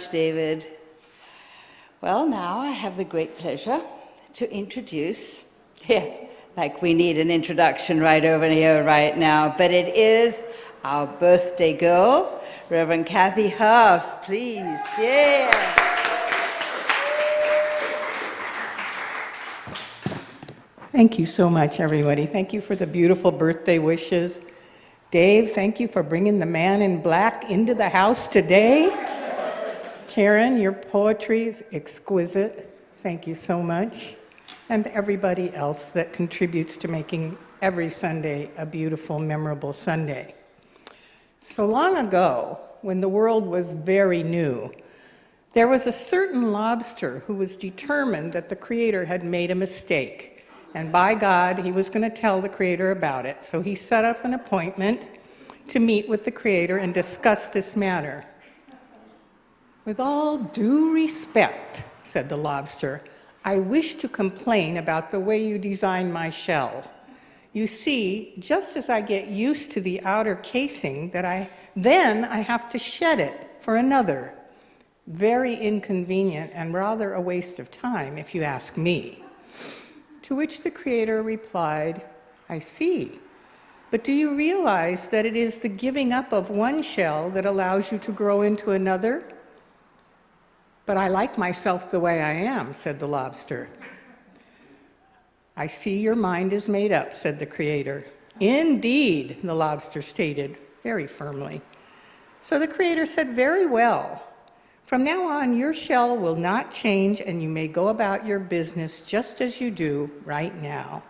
much, David. Well, now I have the great pleasure to introduce, like we need an introduction right over here right now, but it is our birthday girl, Reverend Cathy Hough, please. Yeah. Thank you so much, everybody. Thank you for the beautiful birthday wishes. Dave, thank you for bringing the man in black into the house today. Karen, your poetry is exquisite. Thank you so much. And everybody else that contributes to making every Sunday a beautiful, memorable Sunday. So long ago, when the world was very new, there was a certain lobster who was determined that the Creator had made a mistake. And by God, he was going to tell the Creator about it. So he set up an appointment to meet with the Creator and discuss this matter. "With all due respect," said the lobster, "I wish to complain about the way you designed my shell. You see, just as I get used to the outer casing, then I have to shed it for another. Very inconvenient and rather a waste of time, if you ask me." To which the Creator replied, "I see. But do you realize that it is the giving up of one shell that allows you to grow into another?" "But I like myself the way I am," said the lobster. "I see your mind is made up," said the Creator. "Indeed," the lobster stated very firmly. So the Creator said, "Very well. From now on, your shell will not change, and you may go about your business just as you do right now."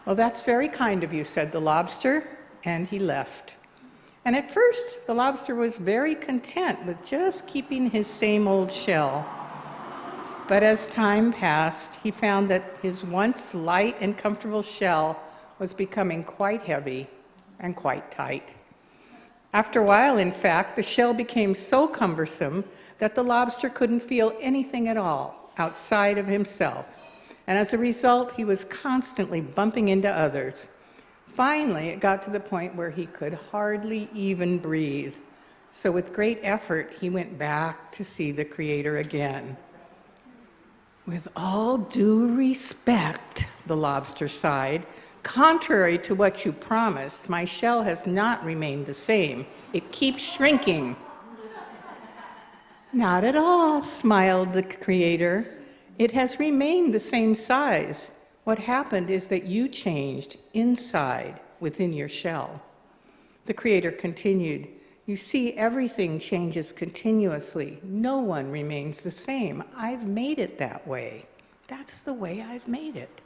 "Well, that's very kind of you," said the lobster, and he left. And at first, the lobster was very content with just keeping his same old shell. But as time passed, he found that his once light and comfortable shell was becoming quite heavy and quite tight. After a while, in fact, the shell became so cumbersome that the lobster couldn't feel anything at all outside of himself. And as a result, he was constantly bumping into others. Finally, it got to the point where he could hardly even breathe. So with great effort, he went back to see the Creator again. "With all due respect," the lobster sighed, "contrary to what you promised, my shell has not remained the same. It keeps shrinking." "Not at all," smiled the Creator. "It has remained the same size. What happened is that you changed inside within your shell." The Creator continued, "You see, everything changes continuously. No one remains the same. I've made it that way. That's the way I've made it.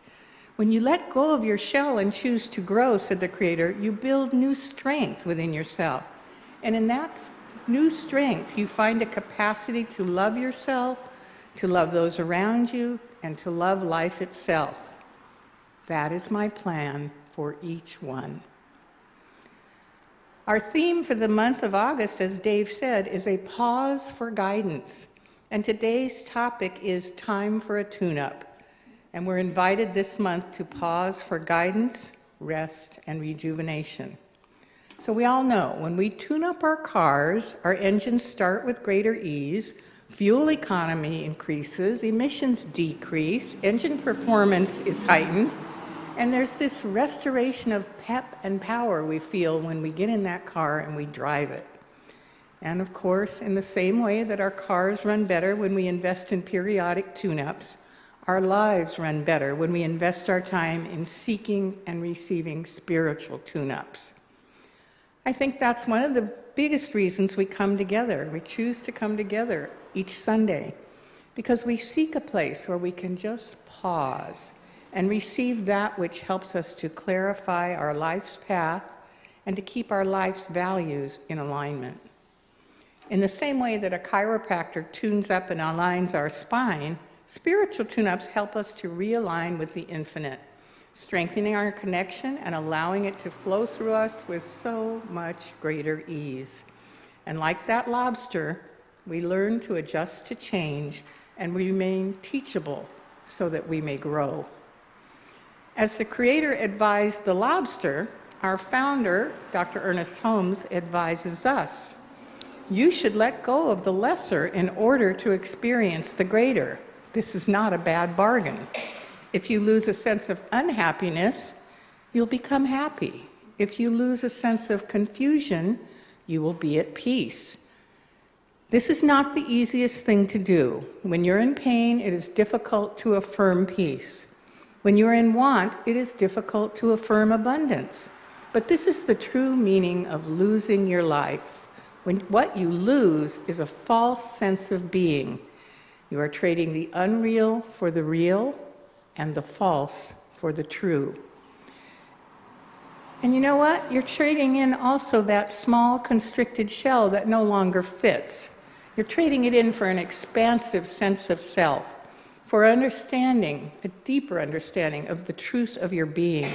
When you let go of your shell and choose to grow," said the Creator, "you build new strength within yourself. And in that new strength, you find a capacity to love yourself, to love those around you, and to love life itself. That is my plan for each one." Our theme for the month of August, as Dave said, is a pause for guidance. And today's topic is time for a tune-up. And we're invited this month to pause for guidance, rest, and rejuvenation. So we all know when we tune up our cars, our engines start with greater ease, fuel economy increases, emissions decrease, engine performance is heightened, and there's this restoration of pep and power we feel when we get in that car and we drive it. And of course, in the same way that our cars run better when we invest in periodic tune-ups, our lives run better when we invest our time in seeking and receiving spiritual tune-ups. I think that's one of the biggest reasons we come together. We choose to come together each Sunday because we seek a place where we can just pause and receive that which helps us to clarify our life's path and to keep our life's values in alignment. In the same way that a chiropractor tunes up and aligns our spine, spiritual tune-ups help us to realign with the infinite, strengthening our connection and allowing it to flow through us with so much greater ease. And like that lobster, we learn to adjust to change and remain teachable so that we may grow. As the Creator advised the lobster, our founder, Dr. Ernest Holmes, advises us. You should let go of the lesser in order to experience the greater. This is not a bad bargain. If you lose a sense of unhappiness, you'll become happy. If you lose a sense of confusion, you will be at peace. This is not the easiest thing to do. When you're in pain, it is difficult to affirm peace. When you're in want, it is difficult to affirm abundance. But this is the true meaning of losing your life. When what you lose is a false sense of being. You are trading the unreal for the real and the false for the true. And you know what? You're trading in also that small constricted shell that no longer fits. You're trading it in for an expansive sense of self, for understanding, a deeper understanding of the truth of your being,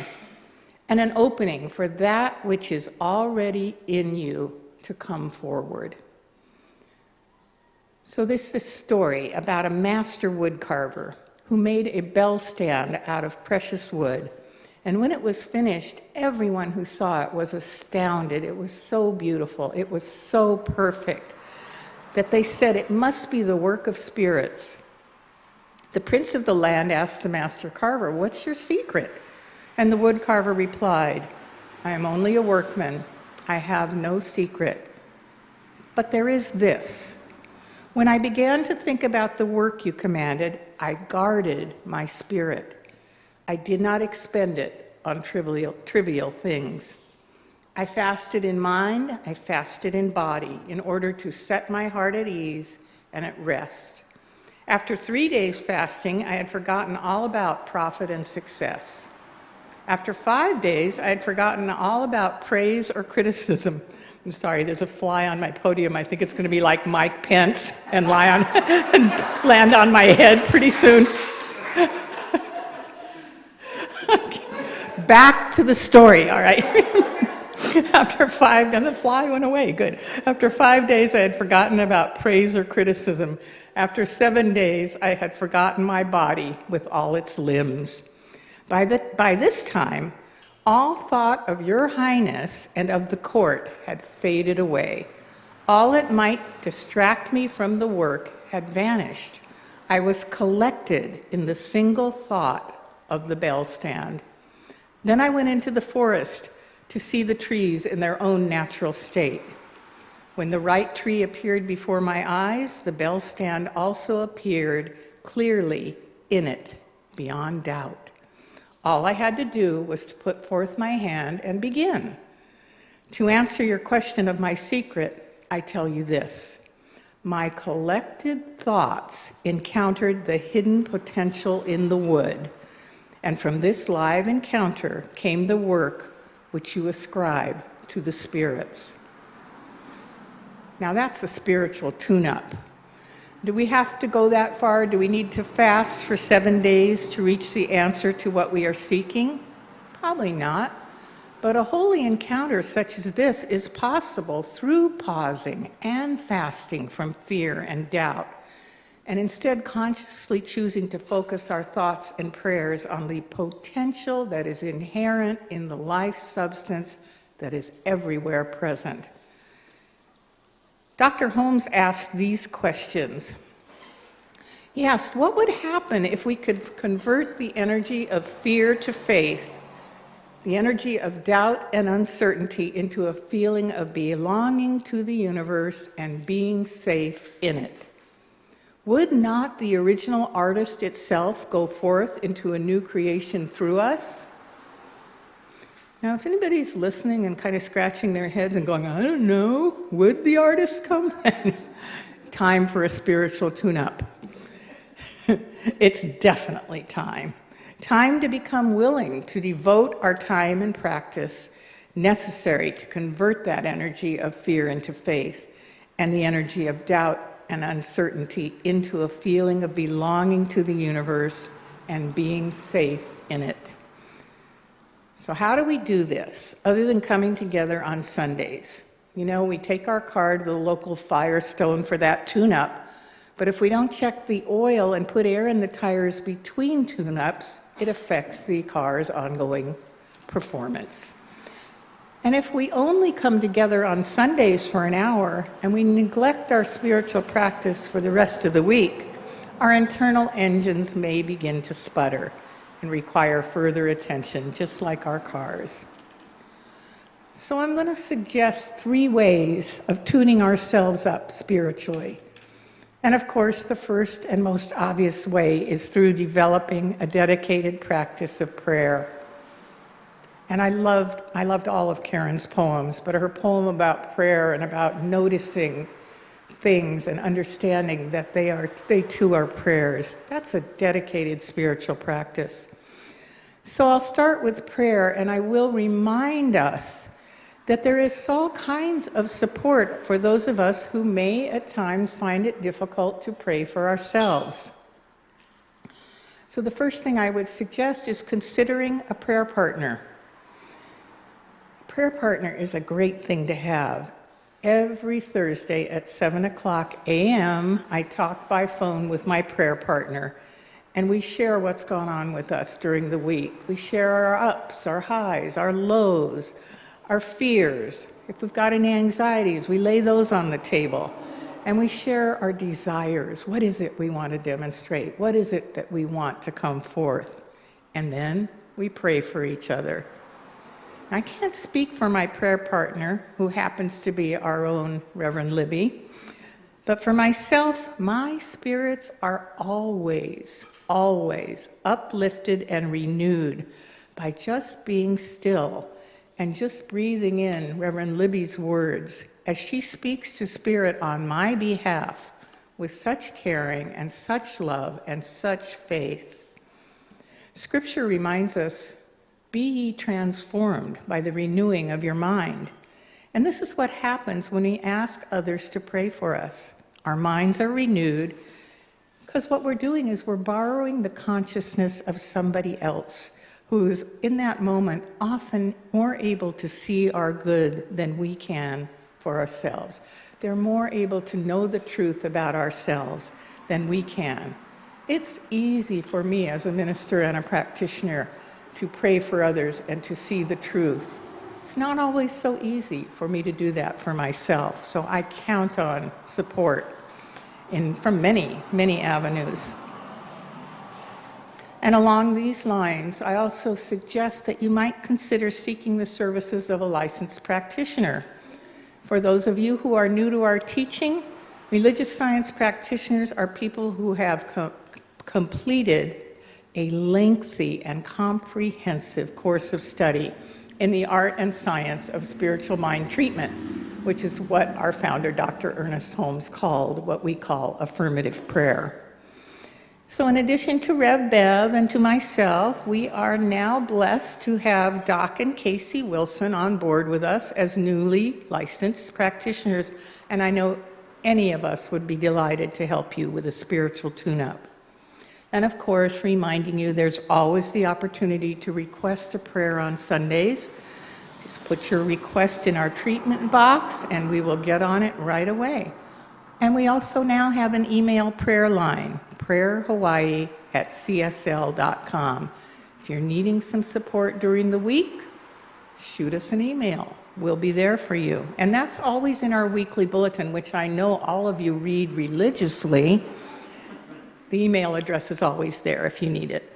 and an opening for that which is already in you to come forward. So this is a story about a master woodcarver who made a bell stand out of precious wood. And when it was finished, everyone who saw it was astounded. It was so beautiful. It was so perfect that they said it must be the work of spirits. The prince of the land asked the master carver, "What's your secret?" And the woodcarver replied, "I am only a workman. I have no secret. But there is this. When I began to think about the work you commanded, I guarded my spirit. I did not expend it on trivial things. I fasted in mind, I fasted in body, in order to set my heart at ease and at rest. After 3 days fasting, I had forgotten all about profit and success. After 5 days, I had forgotten all about praise or criticism." I'm sorry, there's a fly on my podium. I think it's going to be like Mike Pence and lie on and land on my head pretty soon. Back to the story, all right? And the fly went away, good. After 5 days, I had forgotten about praise or criticism. After 7 days, I had forgotten my body with all its limbs. By this time, all thought of your highness and of the court had faded away. All that might distract me from the work had vanished. I was collected in the single thought of the bell stand. Then I went into the forest to see the trees in their own natural state. When the right tree appeared before my eyes, the bell stand also appeared clearly in it, beyond doubt. All I had to do was to put forth my hand and begin. To answer your question of my secret, I tell you this. My collected thoughts encountered the hidden potential in the wood, and from this live encounter came the work which you ascribe to the spirits. Now that's a spiritual tune-up. Do we have to go that far? Do we need to fast for 7 days to reach the answer to what we are seeking? Probably not. But a holy encounter such as this is possible through pausing and fasting from fear and doubt, and instead consciously choosing to focus our thoughts and prayers on the potential that is inherent in the life substance that is everywhere present. Dr. Holmes asked these questions. He asked, what would happen if we could convert the energy of fear to faith, the energy of doubt and uncertainty into a feeling of belonging to the universe and being safe in it? Would not the original artist itself go forth into a new creation through us? Now, if anybody's listening and kind of scratching their heads and going, I don't know, would the artist come? Time for a spiritual tune-up. It's definitely time. Time to become willing to devote our time and practice necessary to convert that energy of fear into faith and the energy of doubt and uncertainty into a feeling of belonging to the universe and being safe in it. So how do we do this, other than coming together on Sundays? You know, we take our car to the local Firestone for that tune-up, but if we don't check the oil and put air in the tires between tune-ups, it affects the car's ongoing performance. And if we only come together on Sundays for an hour and we neglect our spiritual practice for the rest of the week, our internal engines may begin to sputter and require further attention, just like our cars. So I'm going to suggest 3 ways of tuning ourselves up spiritually. And of course, the first and most obvious way is through developing a dedicated practice of prayer. And I loved all of Karen's poems, but her poem about prayer and about noticing things and understanding that they too are prayers, that's a dedicated spiritual practice. So I'll start with prayer, and I will remind us that there is all kinds of support for those of us who may at times find it difficult to pray for ourselves. So the first thing I would suggest is considering a prayer partner. A prayer partner is a great thing to have. Every Thursday at 7:00 a.m., I talk by phone with my prayer partner, and we share what's gone on with us during the week. We share our ups, our highs, our lows, our fears. If we've got any anxieties, we lay those on the table. And we share our desires. What is it we want to demonstrate? What is it that we want to come forth? And then we pray for each other. I can't speak for my prayer partner, who happens to be our own Reverend Libby, but for myself, my spirits are always, always uplifted and renewed by just being still and just breathing in Reverend Libby's words as she speaks to Spirit on my behalf with such caring and such love and such faith. Scripture reminds us, "Be ye transformed by the renewing of your mind." And this is what happens when we ask others to pray for us. Our minds are renewed because what we're doing is we're borrowing the consciousness of somebody else who's in that moment often more able to see our good than we can for ourselves. They're more able to know the truth about ourselves than we can. It's easy for me as a minister and a practitioner to pray for others and to see the truth. It's not always so easy for me to do that for myself, so I count on support from many, many avenues. And along these lines, I also suggest that you might consider seeking the services of a licensed practitioner. For those of you who are new to our teaching, religious science practitioners are people who have completed a lengthy and comprehensive course of study in the art and science of spiritual mind treatment, which is what our founder, Dr. Ernest Holmes, called what we call affirmative prayer. So in addition to Rev Bev and to myself, we are now blessed to have Doc and Casey Wilson on board with us as newly licensed practitioners, and I know any of us would be delighted to help you with a spiritual tune-up. And of course, reminding you there's always the opportunity to request a prayer on Sundays. Just put your request in our treatment box and we will get on it right away. And we also now have an email prayer line, prayerhawaii@csl.com. If you're needing some support during the week, shoot us an email. We'll be there for you. And that's always in our weekly bulletin, which I know all of you read religiously. The email address is always there if you need it.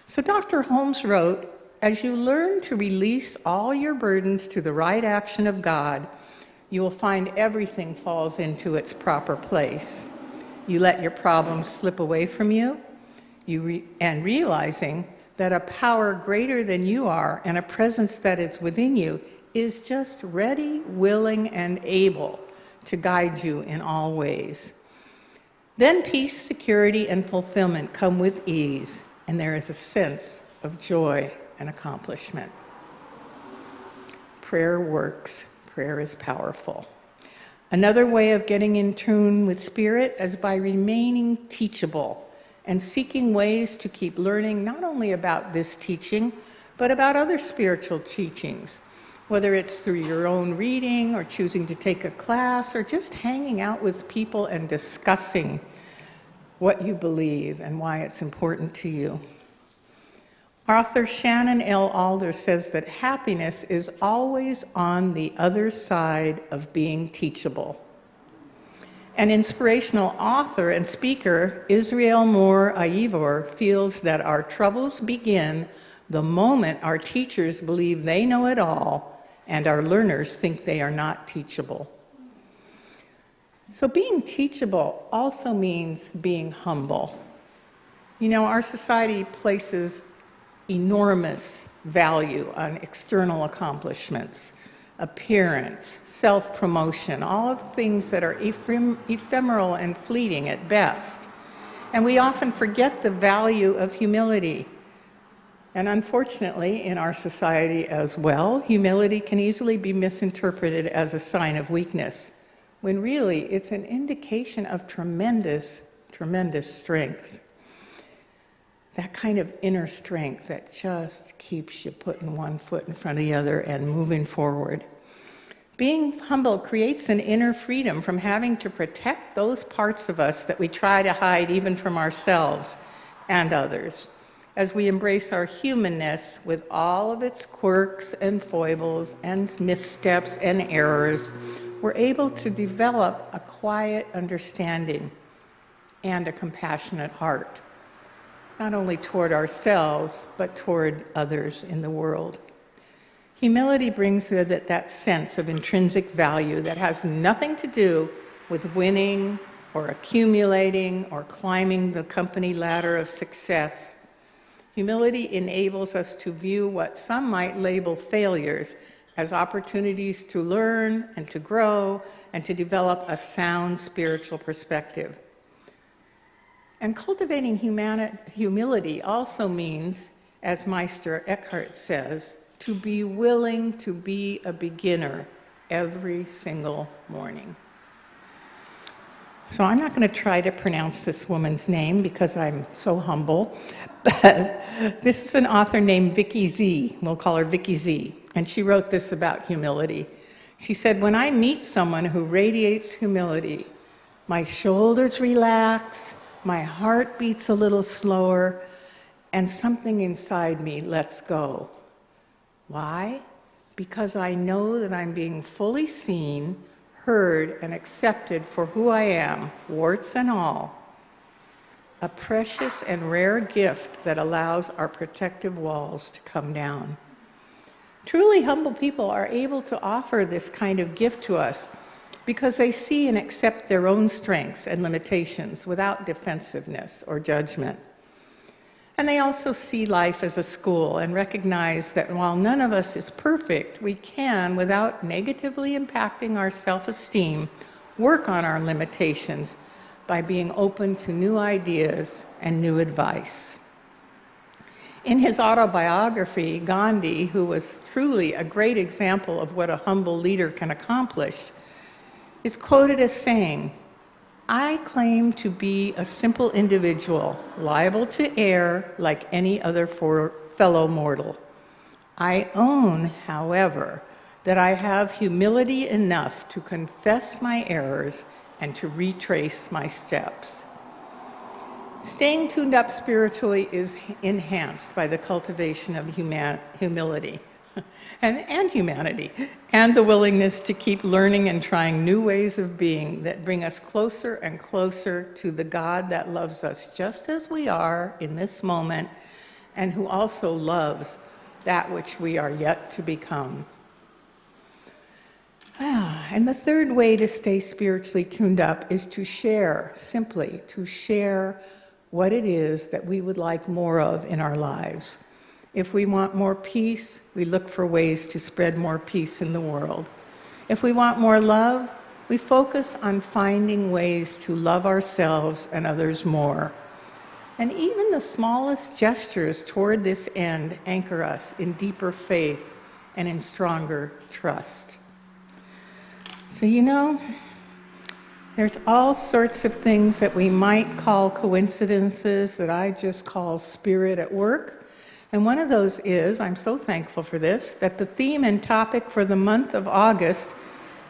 So Dr. Holmes wrote, "As you learn to release all your burdens to the right action of God, you will find everything falls into its proper place. You let your problems slip away from you, and realizing that a power greater than you are and a presence that is within you is just ready, willing, and able to guide you in all ways. Then peace, security, and fulfillment come with ease, and there is a sense of joy and accomplishment." Prayer works. Prayer is powerful. Another way of getting in tune with Spirit is by remaining teachable and seeking ways to keep learning not only about this teaching, but about other spiritual teachings, whether it's through your own reading or choosing to take a class or just hanging out with people and discussing what you believe and why it's important to you. Author Shannon L. Alder says that happiness is always on the other side of being teachable. An inspirational author and speaker, Israel Moore Aivor, feels that our troubles begin the moment our teachers believe they know it all and our learners think they are not teachable. So being teachable also means being humble. You know, our society places enormous value on external accomplishments, appearance, self-promotion, all of things that are ephemeral and fleeting at best. And we often forget the value of humility. And unfortunately, in our society as well, humility can easily be misinterpreted as a sign of weakness, when really it's an indication of tremendous, tremendous strength. That kind of inner strength that just keeps you putting one foot in front of the other and moving forward. Being humble creates an inner freedom from having to protect those parts of us that we try to hide even from ourselves and others. As we embrace our humanness with all of its quirks and foibles and missteps and errors, we're able to develop a quiet understanding and a compassionate heart, not only toward ourselves, but toward others in the world. Humility brings with it that sense of intrinsic value that has nothing to do with winning or accumulating or climbing the company ladder of success. Humility enables us to view what some might label failures as opportunities to learn and to grow and to develop a sound spiritual perspective. And cultivating humility also means, as Meister Eckhart says, to be willing to be a beginner every single morning. So I'm not going to try to pronounce this woman's name because I'm so humble, but this is an author named Vicky Z. We'll call her Vicky Z. And she wrote this about humility. She said, "When I meet someone who radiates humility, my shoulders relax, my heart beats a little slower, and something inside me lets go. Why? Because I know that I'm being fully seen, heard, and accepted for who I am, warts and all. A precious and rare gift that allows our protective walls to come down." Truly humble people are able to offer this kind of gift to us because they see and accept their own strengths and limitations without defensiveness or judgment. And they also see life as a school and recognize that while none of us is perfect, we can, without negatively impacting our self-esteem, work on our limitations by being open to new ideas and new advice. In his autobiography, Gandhi, who was truly a great example of what a humble leader can accomplish, is quoted as saying, "I claim to be a simple individual, liable to err like any other fellow mortal. I own, however, that I have humility enough to confess my errors and to retrace my steps." Staying tuned up spiritually is enhanced by the cultivation of humility and humanity, and the willingness to keep learning and trying new ways of being that bring us closer and closer to the God that loves us just as we are in this moment, and who also loves that which we are yet to become. And the third way to stay spiritually tuned up is to share, simply to share what it is that we would like more of in our lives. If we want more peace, we look for ways to spread more peace in the world. If we want more love, we focus on finding ways to love ourselves and others more. And even the smallest gestures toward this end anchor us in deeper faith and in stronger trust. So, you know, there's all sorts of things that we might call coincidences that I just call spirit at work. And one of those is, I'm so thankful for this, that the theme and topic for the month of August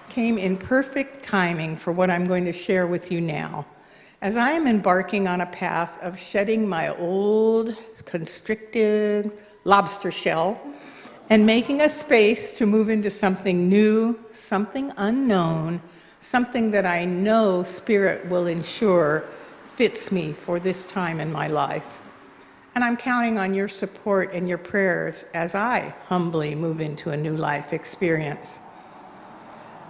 came in perfect timing for what I'm going to share with you now. As I am embarking on a path of shedding my old, constricted, lobster shell, and making a space to move into something new, something unknown, something that I know Spirit will ensure fits me for this time in my life. And I'm counting on your support and your prayers as I humbly move into a new life experience.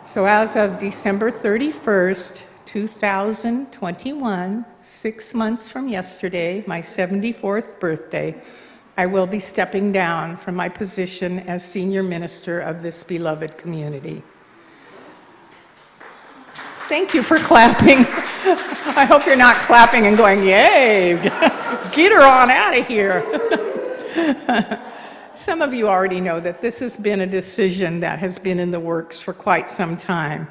So as of December 31st, 2021, 6 months from yesterday, my 74th birthday, I will be stepping down from my position as senior minister of this beloved community. Thank you for clapping. I hope you're not clapping and going, yay, get her on out of here. Some of you already know that this has been a decision that has been in the works for quite some time.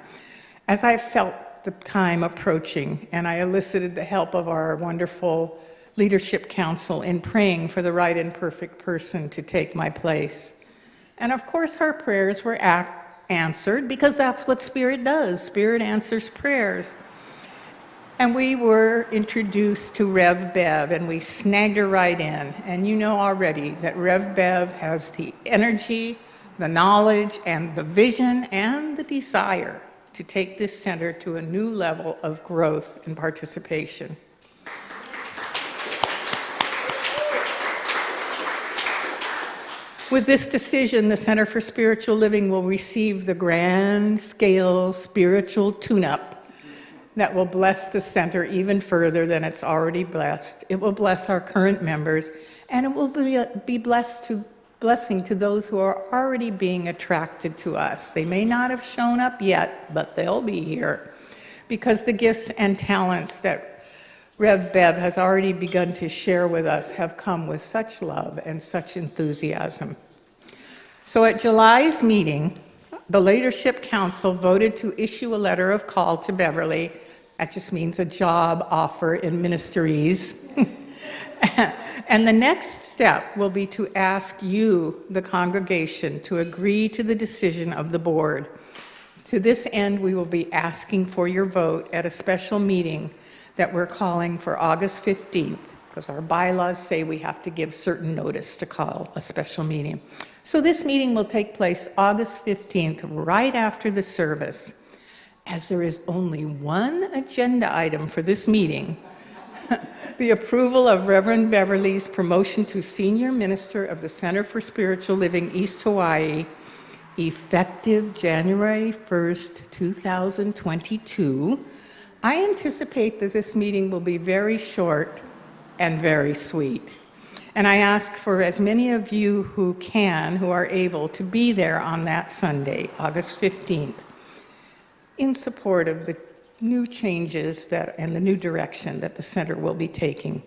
As I felt the time approaching, and I elicited the help of our wonderful Leadership Council in praying for the right and perfect person to take my place. And of course, our prayers were answered, because that's what Spirit does. Spirit answers prayers. And we were introduced to Rev Bev, and we snagged her right in. And you know already that Rev Bev has the energy, the knowledge, and the vision, and the desire to take this center to a new level of growth and participation. With this decision, the Center for Spiritual Living will receive the grand-scale spiritual tune-up that will bless the center even further than it's already blessed. It will bless our current members, and it will be blessing to those who are already being attracted to us. They may not have shown up yet, but they'll be here, because the gifts and talents that Rev Bev has already begun to share with us have come with such love and such enthusiasm. So at July's meeting, the Leadership Council voted to issue a letter of call to Beverly. That just means a job offer in ministries. And the next step will be to ask you, the congregation, to agree to the decision of the board. To this end, we will be asking for your vote at a special meeting that we're calling for August 15th, because our bylaws say we have to give certain notice to call a special meeting. So this meeting will take place August 15th, right after the service. As there is only one agenda item for this meeting, the approval of Reverend Beverly's promotion to Senior Minister of the Center for Spiritual Living East Hawaii, effective January 1st, 2022, I anticipate that this meeting will be very short and very sweet. And I ask for as many of you who are able to be there on that Sunday, August 15th, in support of the new changes and the new direction that the center will be taking.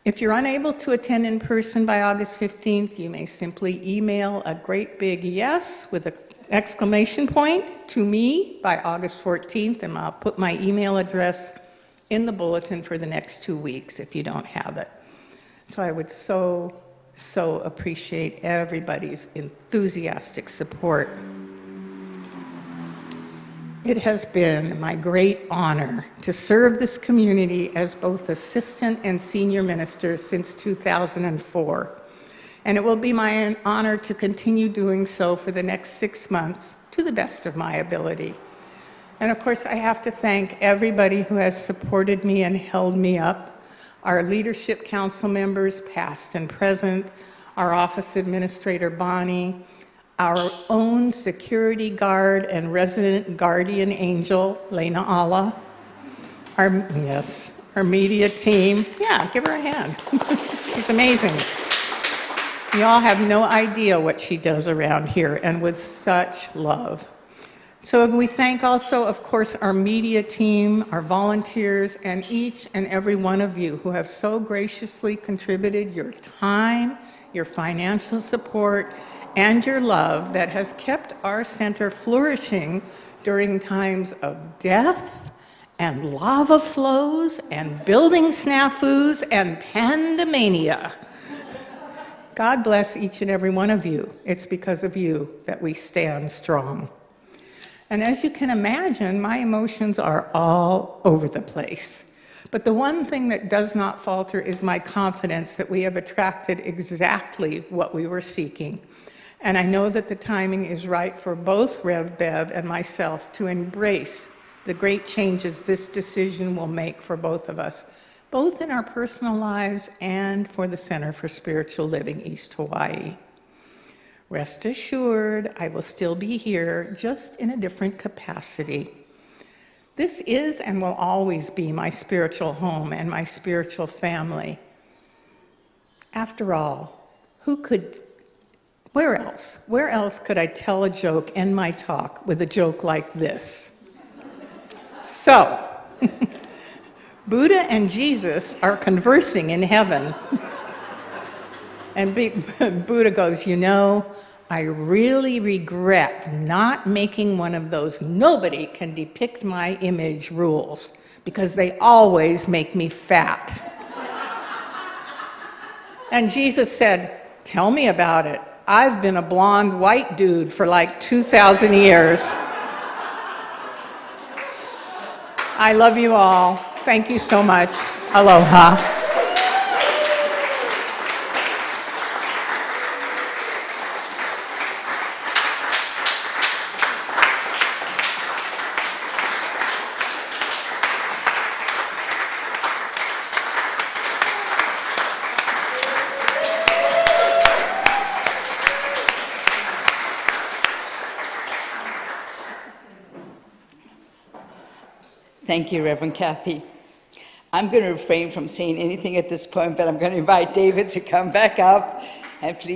If you're unable to attend in person by August 15th, you may simply email a great big yes with an exclamation point to me by August 14th, and I'll put my email address in the bulletin for the next 2 weeks if you don't have it. So I would so appreciate everybody's enthusiastic support. It has been my great honor to serve this community as both assistant and senior minister since 2004. And it will be my honor to continue doing so for the next 6 months to the best of my ability. And of course, I have to thank everybody who has supported me and held me up, our Leadership Council members, past and present, our office administrator, Bonnie, our own security guard and resident guardian angel, Lena Allah, our media team. Yeah, give her a hand. She's amazing. You all have no idea what she does around here, and with such love. So we thank also, of course, our media team, our volunteers, and each and every one of you who have so graciously contributed your time, your financial support, and your love that has kept our center flourishing during times of death and lava flows and building snafus and pandemania. God bless each and every one of you. It's because of you that we stand strong. And as you can imagine, my emotions are all over the place. But the one thing that does not falter is my confidence that we have attracted exactly what we were seeking. And I know that the timing is right for both Rev Bev and myself to embrace the great changes this decision will make for both of us, both in our personal lives and for the Center for Spiritual Living East Hawaii. Rest assured, I will still be here, just in a different capacity. This is and will always be my spiritual home and my spiritual family. After all, where else could I tell a joke, end my talk with a joke like this? So, Buddha and Jesus are conversing in heaven. And Buddha goes, you know, I really regret not making one of those nobody can depict my image rules, because they always make me fat. And Jesus said, tell me about it. I've been a blonde white dude for like 2,000 years. I love you all. Thank you so much. Aloha. Thank you, Reverend Cathy. I'm going to refrain from saying anything at this point, but I'm going to invite David to come back up and please.